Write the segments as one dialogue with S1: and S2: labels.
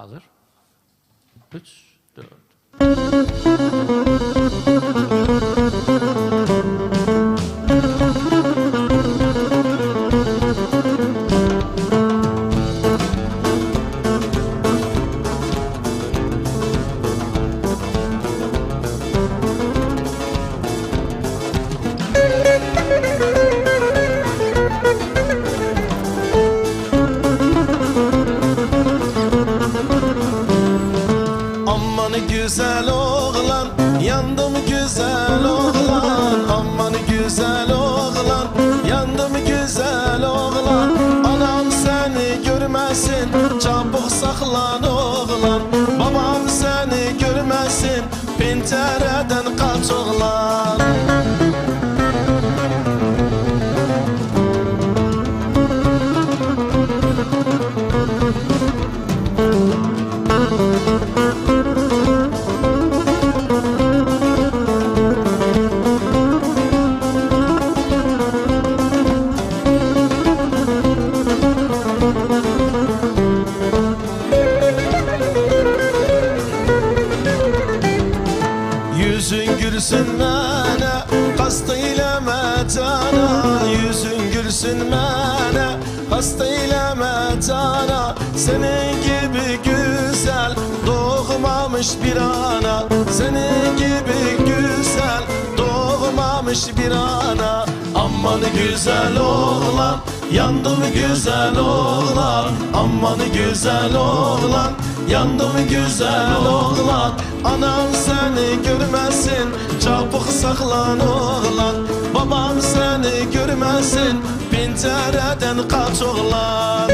S1: Hazır. 3, 4.
S2: Aman güzel oğlan, yandım güzel oğlan. Aman güzel oğlan, yandım güzel oğlan. Anam seni görmesin, çabuk saklan oğlan. Babam seni görmesin, pencereden kaç oğlan. Yüzün gülsün mənə, hasta eləmə cana. Yüzün gülsün mənə, hasta eləmə cana. Senin gibi güzel doğmamış bir ana. Senin gibi güzel doğmamış bir ana. Aman güzel oğlan, yandım güzel oğlan. Aman güzel oğlan, yandım güzel oğlan. Anan seni görmesin, çabuk saklan oğlan. Babam seni görmesin, pencereden kaç oğlan.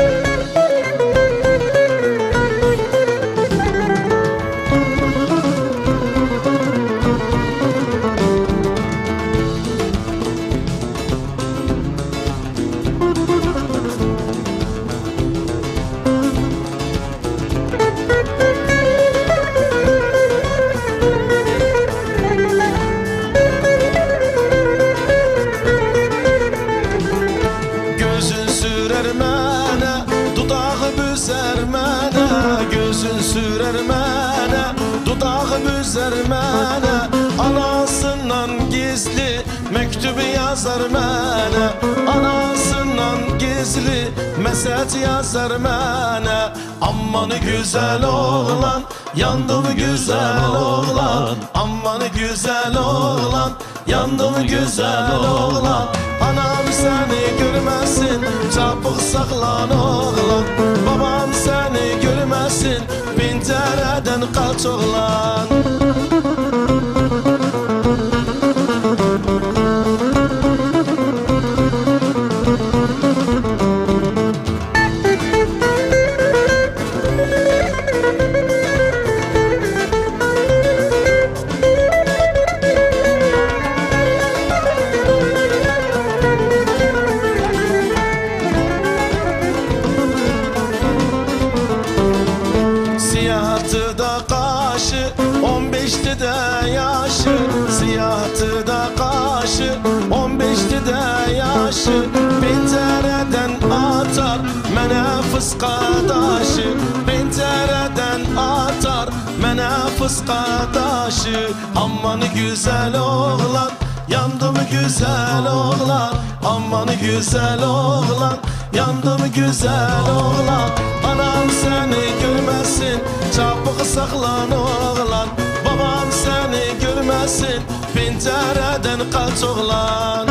S2: Gözün sürer mənə, dudağı büzər mənə. Anasından gizli mektubu yazar mənə. Anasından gizli mesaj yazar mənə. Aman güzel oğlan, yandım güzel oğlan. Aman güzel oğlan, yandım güzel oğlan. Anam seni görmesin, çabuk saklan oğlan. Babam seni görmesin, pencereden kaç oğlan. Siyahtı da kaşı, 15'ti de yaşı. Siyahtı da kaşı, 15'ti de yaşı. Pencereden atar mənə fıska daşı. Pencereden atar mənə fıska daşı. Aman güzel oğlan, yandım güzel oğlan. Aman güzel oğlan, yandım güzel oğlan. Anam seni görmesin, çabuk saklan oğlan. Babam seni görmesin, pencereden kaç oğlan.